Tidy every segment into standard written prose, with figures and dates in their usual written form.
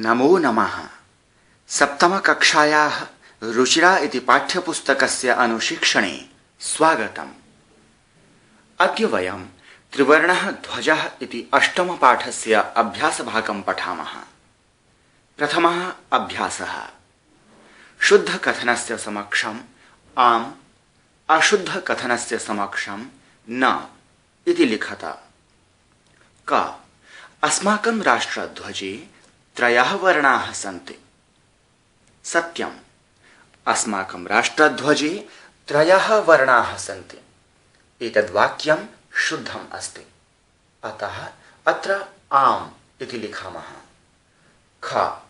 नमो नमः। सप्तमकक्षायाः रुचिरा इति पाठ्यपुस्तकस्य अनुशिक्षणे स्वागतम्। अद्य वयं त्रिवर्णः ध्वजः इति अष्टमपाठस्य अभ्यासभागं पठामः। प्रथमः अभ्यासः। शुद्धकथनस्य समक्षम् आम्, अशुद्धकथनस्य समक्षं न इति लिखत। क अस्माकं राष्ट्रध्वजे त्रयः वर्णाः सन्ति। सत्यम्, अस्माकं राष्ट्रध्वजे त्रयः वर्णाः सन्ति। एतद् वाक्यं शुद्धम् अस्ति, अतः अत्र आम् इति लिखामः। ख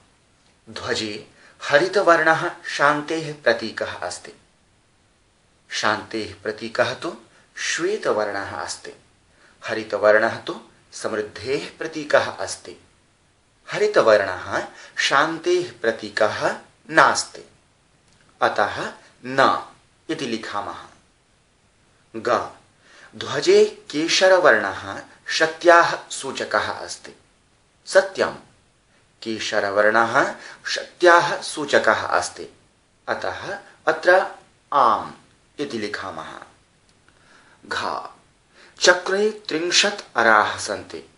ध्वजे हरितवर्णः शान्तेः प्रतीकः अस्ति। शान्तेः प्रतीकः तु श्वेतवर्णः अस्ति। हरितवर्णः तु समृद्धेः प्रतीकः अस्ति। हरितवर्णः शान्तेः प्रतीकः नास्ति, अतः न इति लिखामः। ग ध्वजे केशरवर्णः शक्त्याः सूचकः अस्ति। सत्यं, केशरवर्णः शक्त्याः सूचकः अस्ति, अतः अत्र आम् इति लिखामः। घ चक्रे 30 अराः सन्ति।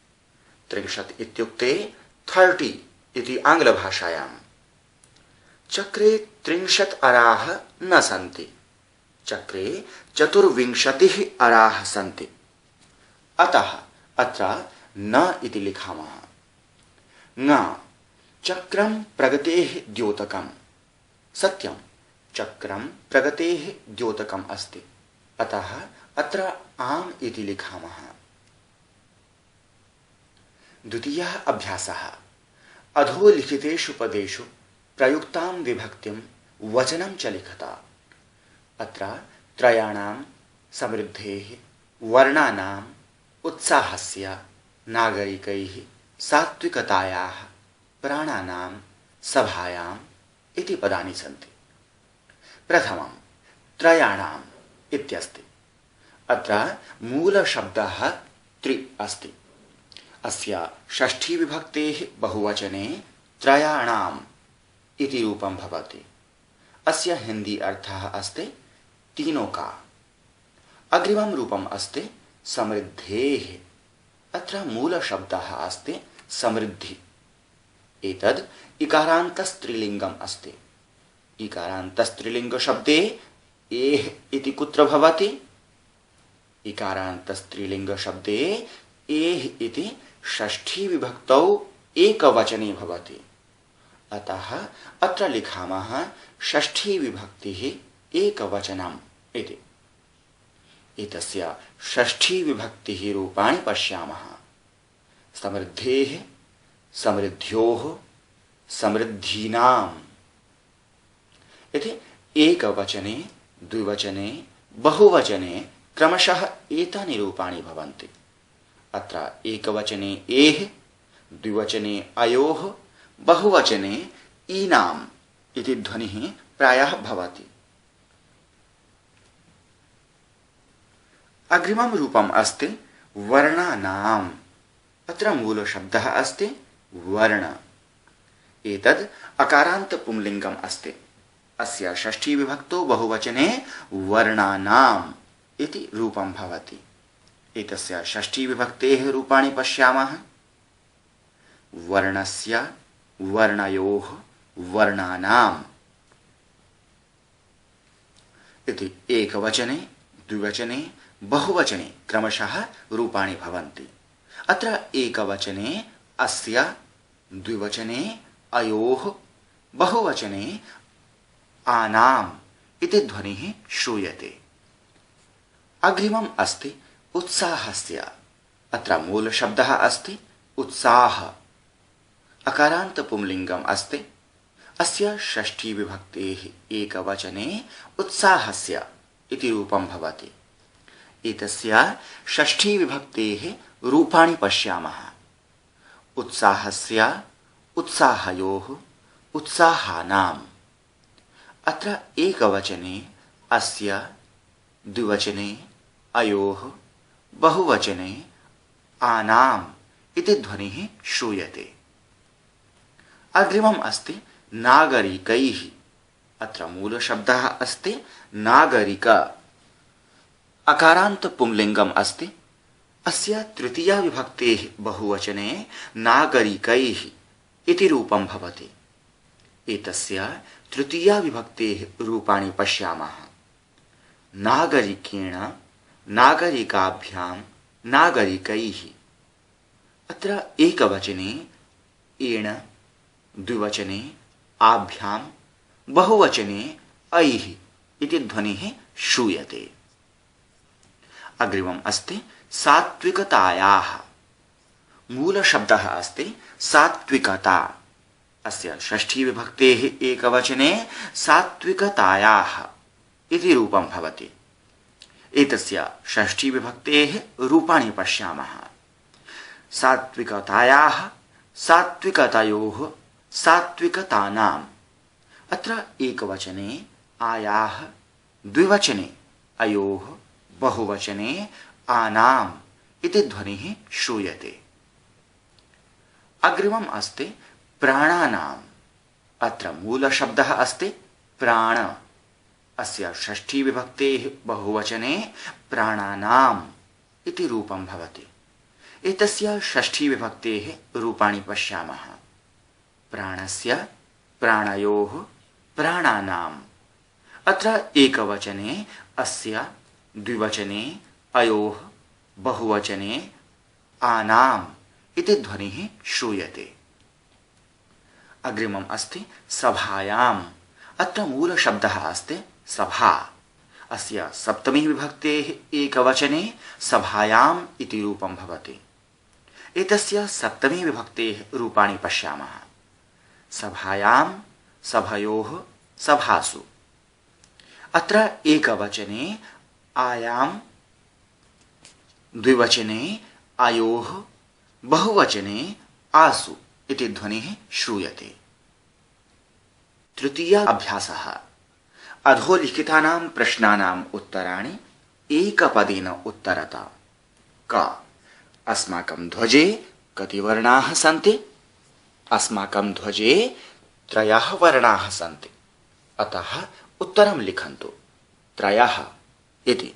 30 इत्युक्ते 30 इति आङ्ग्लभाषायाम्। चक्रे 30 अराः न सन्ति। चक्रे 24 अराः सन्ति, अतः अत्र न इति लिखामः। ङ चक्रं प्रगतेः द्योतकम्। सत्यं, चक्रं प्रगतेः द्योतकम् अस्ति, अतः अत्र आम् इति लिखामः। द्वितीयः अभ्यासः। अधोलिखितेषु पदेषु प्रयुक्तां विभक्तिं वचनं च लिखत। अत्र त्रयाणां समृद्धेः वर्णानाम् उत्साहस्य नागरिकैः सात्विकतायाः प्राणानां सभायाम् इति पदानि सन्ति। प्रथमं त्रयाणाम् इत्यस्ति। अत्र मूलशब्दः त्रि अस्ति। अस्य षष्ठी विभक्तेः बहुवचने त्रयाणाम् इति रूपं भवति। अस्य हिंदी अर्थः अस्ति तीनों का। अग्रिमं रूपम् अस्ति समृद्धेः। अत्र मूलशब्दः अस्ति समृद्धि। एतद् इकारान्तस्त्रीलिङ्गम् अस्ति। इकारान्तस्त्रीलिङ्गशब्दे एः इति कुत्र भवति? इकारान्तस्त्रीलिङ्गशब्दे एः इति षष्ठी विभक्तौ एकवचने भवति, अतः अत्र लिखामः षष्ठी विभक्तिः एकवचनम् इति। एतस्य षष्ठी विभक्तिः रूपाणि पश्यामः। समृद्धेः, समृद्ध्योः, समृद्धीनाम् इति एकवचने, द्विवचने, बहुवचने क्रमशः एतानि रूपाणि भवन्ति। अत्र एकवचने एः, द्विवचने अयोः, बहुवचने ईनाम् इति ध्वनिः प्रायः भवति। अग्रिमं रूपम् अस्ति वर्णानाम्। अत्र मूलशब्दः अस्ति वर्ण। एतद् अकारान्त पुंलिङ्गम् अस्ति। अस्य षष्ठी विभक्तौ बहुवचने वर्णानाम् इति रूपं भवति। एतस्य षष्ठी विभक्तेः रूपाणि पश्यामः। वर्णस्य, वर्णयोः, वर्णानाम् इति एकवचने, द्विवचने, बहुवचने क्रमशः रूपाणि भवन्ति। अत्र एकवचने अस्य, द्विवचने अयोः, बहुवचने आनाम् इति ध्वनिः श्रूयते। अग्रिमम् अस्ति उत्साहस्य। अत्र मूलशब्दः अस्ति उत्साह। अकारान्त पुंलिङ्गम् अस्ति। अस्य षष्ठी विभक्तेः एकवचने उत्साहस्य इति रूपं भवति। एतस्य षष्ठी विभक्तेः रूपाणि पश्यामः। उत्साहस्य, उत्साहयोः, उत्साहानाम्। अत्र एकवचने अस्य, द्विवचने अयोः, बहुवचने आनाम् इति ध्वनिः श्रूयते। अग्रिमम् अस्ति नागरिकैः। अत्र मूलशब्दः अस्ति नागरिक। अकारान्त पुंलिङ्गम् अस्ति। अस्य तृतीया विभक्तेः बहुवचने नागरिकैः इति रूपं भवति। एतस्य तृतीया विभक्तेः रूपाणि पश्यामः। नागरिकेण, नागरिकाभ्यां, नागरिकैः। अत्र एकवचने एण, द्विवचने आभ्यां, बहुवचने ऐः इति ध्वनिः श्रूयते। अग्रिमम् अस्ति सात्विकतायाः। मूलशब्दः अस्ति सात्विकता। अस्य षष्ठी विभक्तेः एकवचने सात्विकतायाः इति रूपं भवति। एतस्य षष्ठी विभक्तेः रूपाणि पश्यामः। सात्विकतायाः, सात्विकतयोः, सात्विकतानाम्। अत्र एकवचने आयाः, द्विवचने अयोः, बहुवचने आनाम् इति ध्वनिः श्रूयते। अग्रिमम् अस्ति प्राणानाम्। अत्र मूलशब्दः अस्ति प्राण। अस्य षष्ठी विभक्तेः बहुवचने प्राणानाम् इति रूपं भवति। एतस्य षष्ठी विभक्तेः रूपाणि पश्यामः। प्राणस्य, प्राणयोः, प्राणानाम्। अत्र एकवचने अस्य, द्विवचने अयोः, बहुवचने आनाम् इति ध्वनिः श्रूयते। अग्रिमम् अस्ति सभायाम्। अत्र मूलशब्दः अस्ति सभा। अस्य सप्तमी विभक्तेः एकवचने सभायाम् इति रूपं भवति। एतस्य सप्तमी विभक्तेः रूपाणि पश्यामः। सभायाम्, सभयोः, सभासु। अत्र एकवचने आयाम्, द्विवचने अयोः, बहुवचने आसु इति ध्वनिः श्रूयते। तृतीय अभ्यासः। अधोलिखितानां प्रश्नानाम् उत्तराणि एकपदेन उत्तरत। क। अस्माकं ध्वजे कति वर्णाः सन्ति? अस्माकं ध्वजे 3 वर्णाः सन्ति। अतः उत्तरं लिखन्तु 3 इति।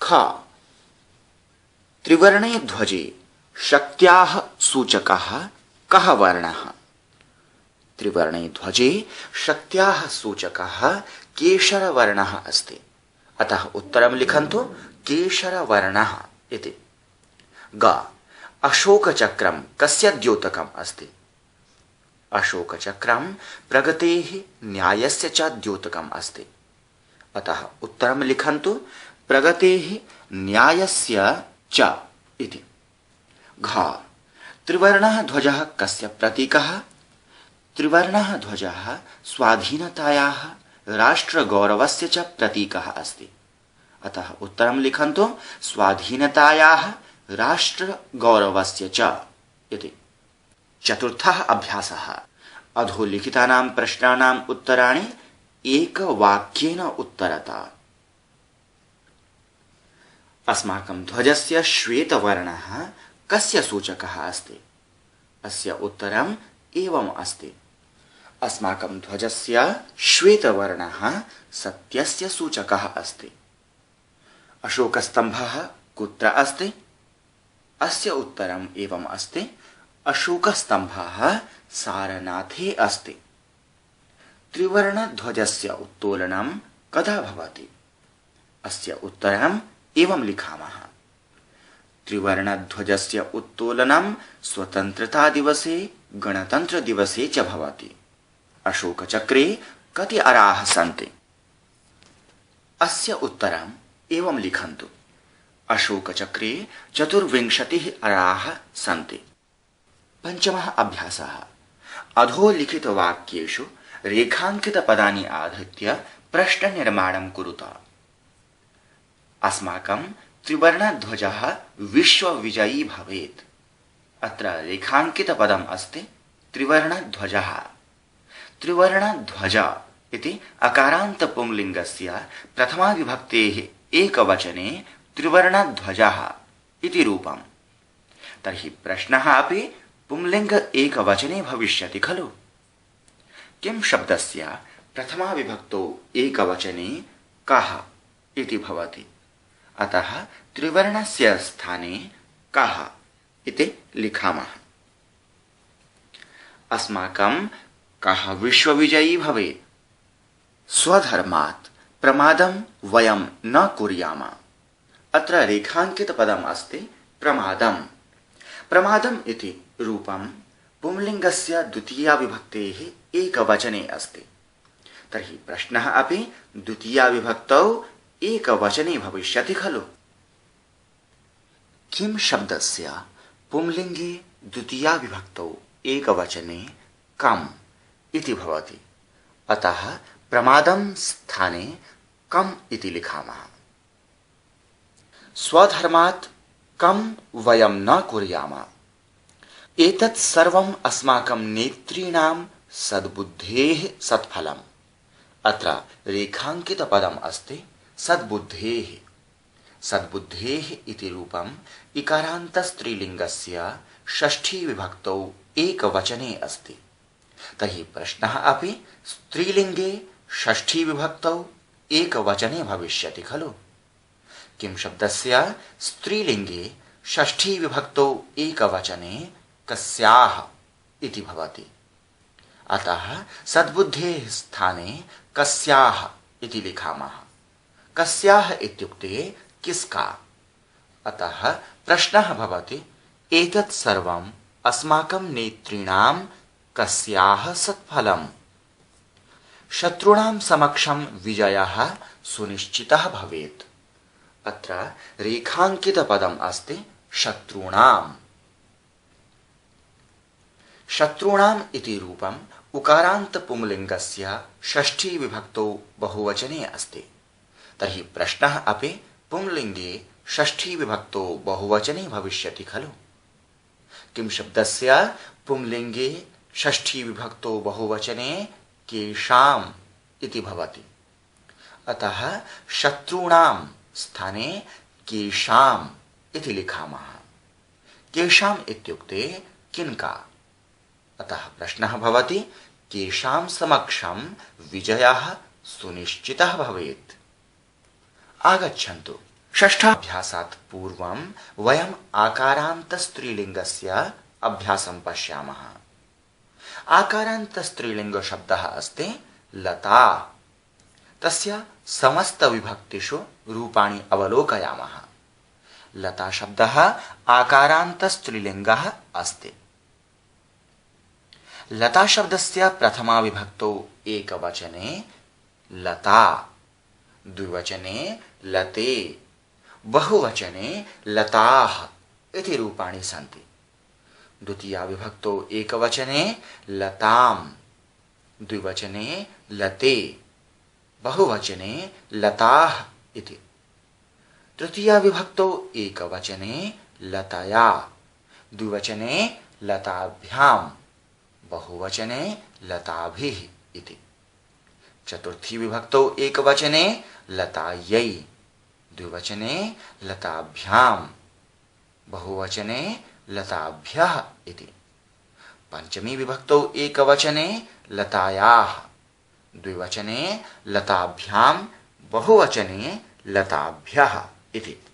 ख। त्रिवर्णे ध्वजे शक्त्याः सूचकः कः वर्णः? त्रिवर्णे ध्वजे शक्त्याः सूचकः केशरवर्णः अस्ति। अतः उत्तरं लिखन्तु केशरवर्णः इति। ग। अशोकचक्रं कस्य द्योतकम् अस्ति? अशोकचक्रं प्रगतेः, न्यायस्य च द्योतकम् अस्ति। अतः उत्तरं लिखन्तु प्रगतेः, न्यायस्य च इति। घ। त्रिवर्णः ध्वजः कस्य प्रतीकः? त्रिवर्णः ध्वजः स्वाधीनतायाः, राष्ट्रगौरवस्य च प्रतीकः अस्ति। अतः उत्तरं लिखन्तु स्वाधीनतायाः, राष्ट्रगौरवस्य च इति। चतुर्थः अभ्यासः। अधोलिखितानां प्रश्नानाम् उत्तराणि एकवाक्येन उत्तरत। अस्माकं ध्वजस्य श्वेतवर्णः कस्य सूचकः अस्ति? अस्य उत्तरम् एवम् अस्ति। अस्माकं ध्वजस्य श्वेतवर्णः सत्यस्य सूचकः अस्ति। अशोकस्तम्भः कुत्र अस्ति? अस्य उत्तरम् एवम् अस्ति। अशोकस्तम्भः सारनाथे अस्ति। त्रिवर्णध्वजस्य उत्तोलनं कदा भवति? अस्य उत्तरम् एवं लिखामः। त्रिवर्णध्वजस्य उत्तोलनं स्वतन्त्रता दिवसे, गणतन्त्र दिवसे च भवति। अशोकचक्रे कति अराः सन्ति? अस्य उत्तरम् एवं लिखन्तु। अशोकचक्रे 24 अराः सन्ति। पंचमः अभ्यासः। अधोलिखितवाक्येषु रेखाङ्कितपदानि आधृत्य प्रश्ननिर्माणं कुरुत। अस्माकं त्रिवर्णध्वजः विश्वविजयी भवेत्। अत्र रेखाङ्कितपदम् अस्ति त्रिवर्णध्वजः। त्रिवर्णध्वज इति अकारान्तपुंलिङ्गस्य प्रथमाविभक्तेः एकवचने त्रिवर्णध्वजः इति रूपम्। तर्हि प्रश्नः अपि पुंलिंग एकवचने भविष्यति खलु। किं शब्दस्य प्रथमा विभक्तौ एकवचने कः इति भवति। अतः त्रिवर्णस्य स्थाने कः इति लिखामः। अस्माकं कः विश्वविजयी भवेत्। स्वधर्मात् प्रमादं वयं न कुर्याम। अत्र रेखाङ्कितपदम् अस्ति प्रमादम्। प्रमादम् इति रूपं पुंलिङ्गस्य द्वितीया विभक्तेः एकवचने अस्ति। तर्हि प्रश्नः अपि द्वितीया विभक्तौ एकवचने भविष्यति खलु। किं शब्दस्य पुंलिङ्गे द्वितीया विभक्तौ एकवचने कम् इति भवति। अतः प्रमादं स्थाने कम् इति लिखामः। स्वधर्मात् कम् वयं न कुर्याम। एतत् सर्वम् अस्माकं नेतॄणां सद्बुद्धेः सत्फलम्। अत्र रेखाङ्कितपदम् अस्ति सद्बुद्धेः। सद्बुद्धेः इति रूपम् इकारान्तस्त्रीलिङ्गस्य षष्ठी विभक्तौ एकवचने अस्ति। तर्हि प्रश्नः अपि स्त्रीलिङ्गे षष्ठी विभक्तौ एकवचने भविष्यति खलु। किं शब्दस्य स्त्रीलिङ्गे षष्ठी विभक्तौ एकवचने कस्याः इति भवति। अतः सद्बुद्धेः स्थाने कस्याः इति लिखामः। कस्याः इत्युक्ते किसका। अतः प्रश्नः भवति एतत् सर्वम् अस्माकं नेतॄणां कस्याः सत्फलम्। शत्रूणां समक्षं विजयः सुनिश्चितः भवेत्। अत्र रेखाङ्कितपदम् अस्ति शत्रूणाम्। शत्रूणाम् इति रूपम् उकारान्त पुंलिङ्गस्य षष्ठी विभक्तौ बहुवचने अस्ति। तर्हि प्रश्नः अपि पुंलिङ्गे षष्ठी विभक्तौ बहुवचने भविष्यति खलु। किं शब्दस्य पुंलिङ्गे षष्ठी विभक्तौ बहुवचने केषाम् इति भवति। अतः शत्रूणां स्थाने केषाम् इति लिखामः। केषाम् इत्युक्ते किनका। अतः प्रश्नः भवति केषां समक्षं विजयः सुनिश्चितः भवेत्। आगच्छन्तु षष्ठाभ्यासात् पूर्वं वयम् आकारान्तस्त्रीलिङ्गस्य अभ्यासं पश्यामः। आकारान्तस्त्रीलिङ्गशब्दः अस्ति लता। तस्य समस्तविभक्तिषु रूपाणि अवलोकयामः। लता शब्दः आकारान्तस्त्रीलिङ्गः अस्ति। लता शब्दस्य प्रथमा विभक्तौ एकवचने लता, द्विवचने लते, बहुवचने लताः इति रूपाणि सन्ति। द्वितीया विभक्तौ एकवचने लतां, द्विवचने लते, बहुवचने लताः इति। तृतीया विभक्तौ एकवचने लतया, द्विवचने लताभ्यां, बहुवचने लताभिः इति। चतुर्थी विभक्तौ एकवचने लतायै, द्विवचने लताभ्यां, बहुवचने लताभ्यः इति। पंचमी विभक्तौ एकवचने लतायाः, द्विवचने लताभ्यां, बहुवचने लताभ्यः इति।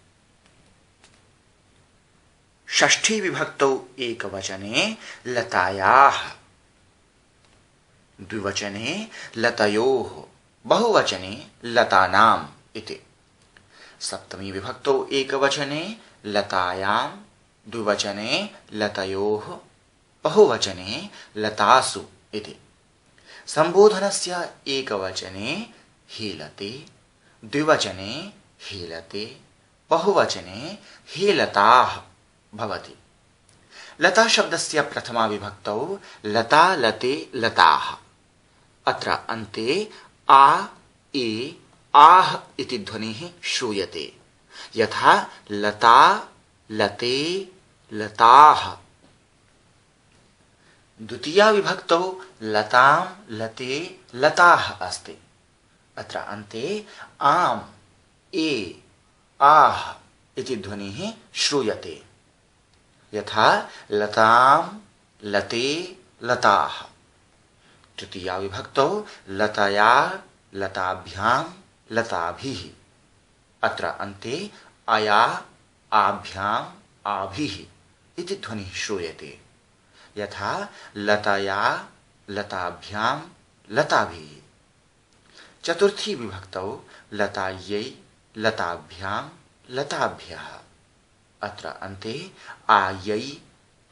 षष्ठी विभक्तौ एकवचने लतायाः, द्विवचने लतयोः, बहुवचने लतानाम् इति। सप्तमी विभक्तौ एकवचने लतायां, द्विवचने लतयोः, बहुवचने लतासु इति। संबोधनस्य एकवचने हीलते, द्विवचने हीलते, बहुवचने हीलताः भवति। लता शब्दस्य प्रथमा विभक्तौ लता, लते, लताः। अत्र अन्ते आ, ए, आह इति ध्वनिः श्रूयते। यथा लता, लते, लताः। द्वितीया विभक्तौ लतां, लते, लताः अस्ति। अत्र अन्ते आम्, ए, आह इति ध्वनिः श्रूयते। यथा लतां, लते लताः। तृतीया विभक्तौ लतया लताभ्यां लताभिः। अत्र अन्ते अया आभ्याम् आभिः इति ध्वनिः श्रूयते। यथा लतया लताभ्यां लताभिः। चतुर्थी विभक्तौ लतायै लताभ्यां लताभ्यः। अत्र अन्ते आयै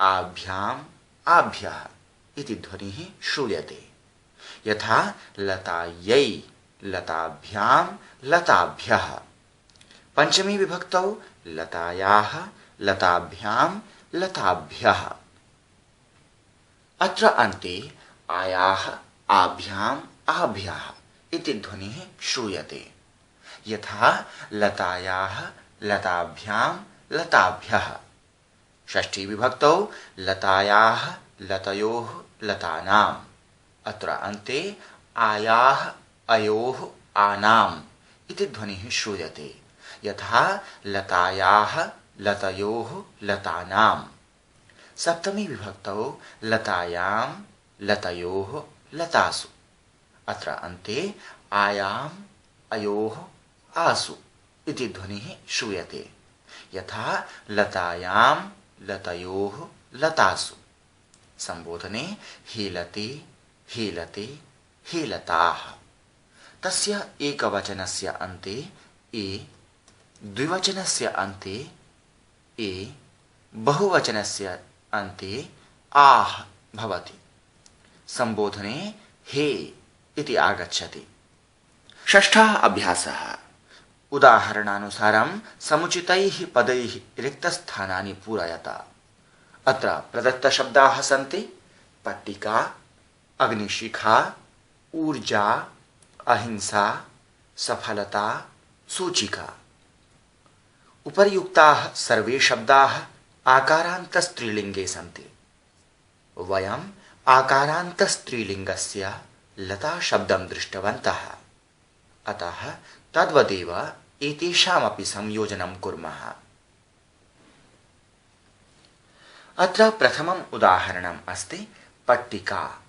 आभ्याम् आभ्यः इति ध्वनिः श्रूयते। यथा लतायै लताभ्यां लताभ्यः। पंचमी विभक्तौ लतायाः लताभ्यां लताभ्यः। अत्र अन्ते आयाः आभ्याम् आभ्यः इति ध्वनिः श्रूयते। यथा लतायाः लताभ्यां लताभ्यः। षष्ठी विभक्तौ लतायाः लतयोः लतानाम्। अत्र अन्ते आयाः अयोः आनाम् इति ध्वनिः श्रूयते। यथा लतायाः लतयोः लतानाम्। सप्तमी विभक्तौ लतायां लतयोः लतासु। अत्र अन्ते आयाम् अयोः आसु इति ध्वनिः श्रूयते। यथा लतायां लतयोः लतासु। संबोधने हीलते हीलते हीलताः। तस्य एकवचनस्य अन्ते ए, द्विवचनस्य अन्ते ए, बहुवचनस्य अन्ते आह भवति। संबोधने हे इति आगच्छति। षष्ठः अभ्यासः। उदाहरणानुसारं समुचितैः पदैः रिक्तस्थानानि पूरयत। अत्र प्रदत्तशब्दाः सन्ति पट्टिका, अग्निशिखा, ऊर्जा, अहिंसा, सफलता, सूचिका। उपर्युक्ताः सर्वे शब्दाः आकारान्तस्त्रीलिङ्गे सन्ति। वयम् आकारान्तस्त्रीलिङ्गस्य लता शब्दं दृष्टवन्तः। अतः तद्वदेव एतेषामपि संयोजनं कुर्मः। अत्र प्रथमम् उदाहरणम् अस्ति पट्टिका।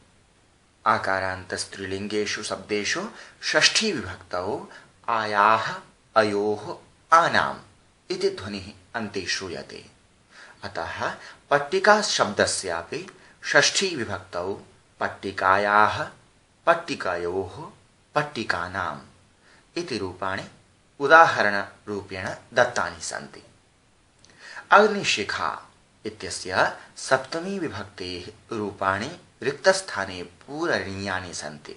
आकारान्तस्त्रीलिङ्गेषु शब्देषु षष्ठी विभक्तौ आयाः अयोः आनाम् इति ध्वनिः अन्ते श्रूयते। अतः पट्टिका शब्दस्यापि षष्ठी विभक्तौ पट्टिकायाः पट्टिकयोः पट्टिकानाम् इति रूपाणि उदाहरणरूपेण दत्तानि सन्ति। अग्निशिखा इत्यस्य सप्तमी विभक्तेः रूपाणि रिक्तस्थाने पूरणीयानि सन्ति।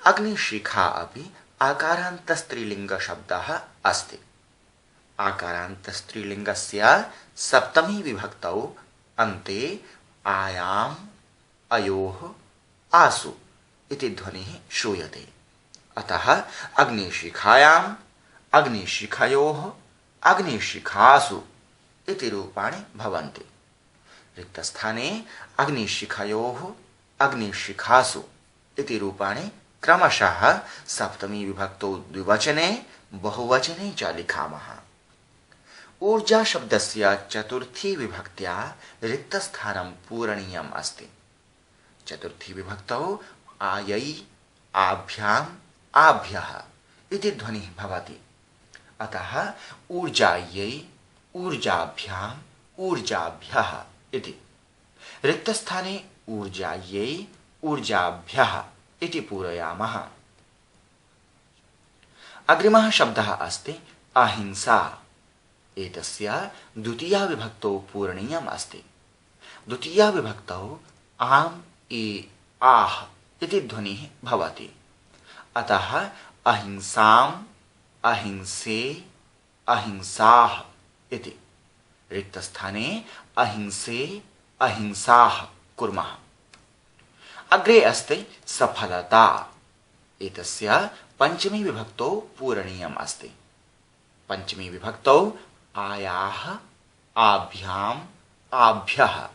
अग्निशिखा अपि आकारान्तस्त्रीलिङ्गशब्दः अस्ति। आकारान्तस्त्रीलिङ्गस्य सप्तमी विभक्तौ अन्ते आयाम् अयोः आसु इति ध्वनिः श्रूयते। अतः अग्निशिखायाम् अग्निशिखयोः अग्निशिखासु इति रूपाणि भवन्ति। रिक्तस्थाने अग्निशिखयोः अग्निशिखासु इति रूपाणि क्रमशः सप्तमी विभक्तौ द्विवचने बहुवचने च लिखामः। ऊर्जा शब्दस्य चतुर्थी विभक्त्या रिक्तस्थानं पूरणीयम् अस्ति। चतुर्थी विभक्तौ आयै आभ्याम् आभ्यः इति ध्वनिः भवति। अतः ऊर्जायै ऊर्जाभ्याम् ऊर्जाभ्यः इति। रिक्तस्थाने ऊर्जायै ऊर्जाभ्यः इति पूरयामः। अग्रिमः शब्दः अस्ति अहिंसा। एतस्य द्वितीया विभक्तौ पूरणीयम् अस्ति। द्वितीया विभक्तौ आम् ए आह इति ध्वनिः भवति। अतः अहिंसाम् अहिंसे अहिंसाः इति। रिक्तस्थाने अहिंसे अहिंसाः कुर्मः। अग्रे अस्ति सफलता। एतस्य पंचमी विभक्तौ पूरणीयम् अस्ति। पंचमी विभक्तौ आयाः आभ्याम् आभ्यः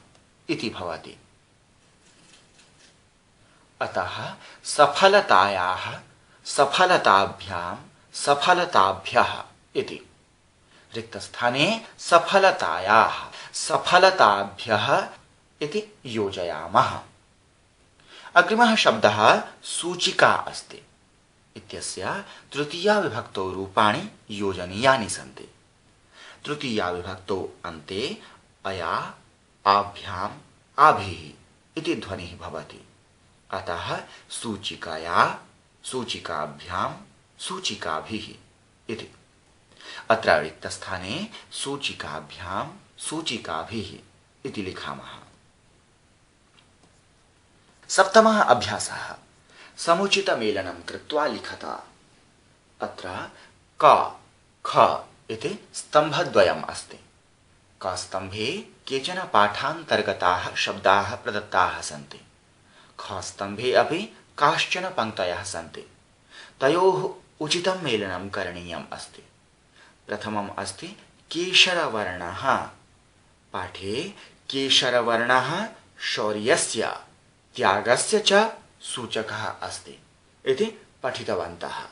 इति भवति। अतः सफलतायाः सफलताभ्याम् सफलताभ्यः इति। रिक्तस्थाने सफलतायाः सफलताभ्यः इति योजयामः। अग्रिमः शब्दः सूचिका अस्ति। इत्यस्य तृतीया विभक्तौ रूपाणि योजनीयानि सन्ति। तृतीया विभक्तौ अन्ते अया, आभ्याम्, आभिः इति ध्वनिः भवति। अतः सूचिकाया, सूचिकाभ्याम्, सूचिकाभिः इति। अत्र रिक्तस्थाने सूचिकाभ्याम्, सूचिकाभिः इति लिखामः। सप्तमः अभ्यासः समुचितमेलनं कृत्वा लिखत। अत्र क, ख इति स्तम्भद्वयम् अस्ति। क स्तम्भे केचन पाठान्तर्गताः शब्दाः प्रदत्ताः सन्ति। ख स्तम्भे अपि काश्चन पङ्क्तयः सन्ति। तयोः उचितं मेलनं करणीयम् अस्ति। प्रथमम् अस्ति केशरवर्णः। पाठे केशरवर्णः शौर्यस्य, त्यागस्य च सूचकः अस्ति इति पठितवन्तः।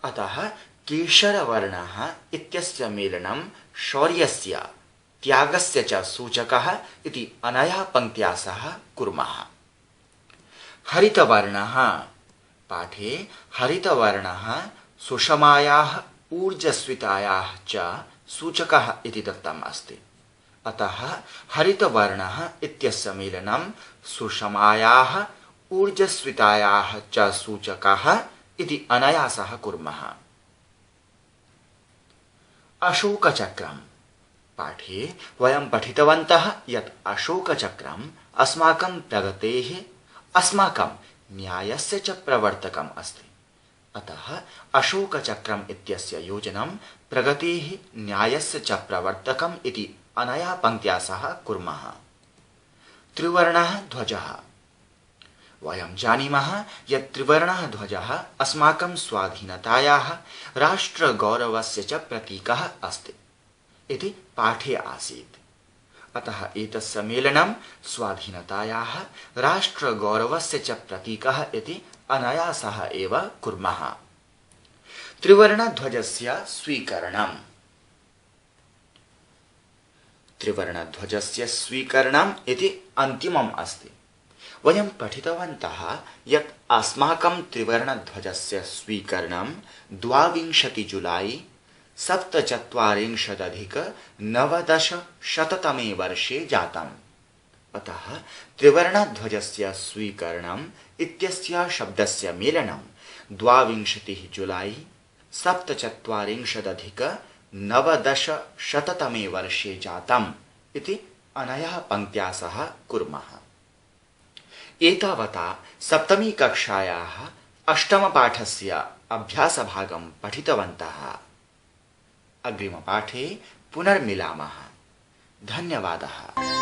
अतः केशरवर्णः इत्यस्य मेलनं शौर्यस्य, त्यागस्य च सूचकः इति अनया पङ्क्त्या सह कुर्मः। हरितवर्णः। पाठे हरितवर्णः सुषमायाः, ऊर्जस्वितायाः च सूचकः इति दत्तम् अस्ति। अतः हरितवर्णः इत्यस्य मेलनं सुषमायाः, ऊर्जस्वितायाः च सूचकः इति अनया सह कुर्मः। अशोकचक्रम्। पाठे वयं पठितवन्तः यत् अशोकचक्रम् अस्माकं प्रगतेः, अस्माकं न्यायस्य च प्रवर्तकम् अस्ति। अतः अशोकचक्रम् इत्यस्य योजनं प्रगतेः, न्यायस्य च प्रवर्तकम् इति अनया पङ्क्त्या सह कुर्मः। त्रिवर्णः ध्वजः। वयं जानीमः यत् त्रिवर्णः ध्वजः अस्माकं स्वाधीनतायाः, राष्ट्रगौरवस्य च प्रतीकः अस्ति इति पाठे आसीत्। अतः एतस्य मेलनं स्वाधीनतायाः, राष्ट्रगौरवस्य च प्रतीकः इति अनया सह एव कुर्मः। त्रिवर्णध्वजस्य स्वीकरणम्। त्रिवर्णध्वजस्य स्वीकरणम् इति अन्तिमम् अस्ति। वयं पठितवन्तः यत् अस्माकं त्रिवर्णध्वजस्य स्वीकरणं 22 जुलाई 1740-1900 वर्षे जातम्। अतः त्रिवर्णध्वजस्य स्वीकरणम् इत्यस्य शब्दस्य मेलनं 22 जुलाई 1740-1900 वर्षे जातम् इति अनया पङ्क्त्या सह कुर्मः। एतावता सप्तमी कक्षायाः अष्टमपाठस्य अभ्यासभागं पठितवन्तः। अग्रिमपाठे पुनर्मिलामः। धन्यवादः।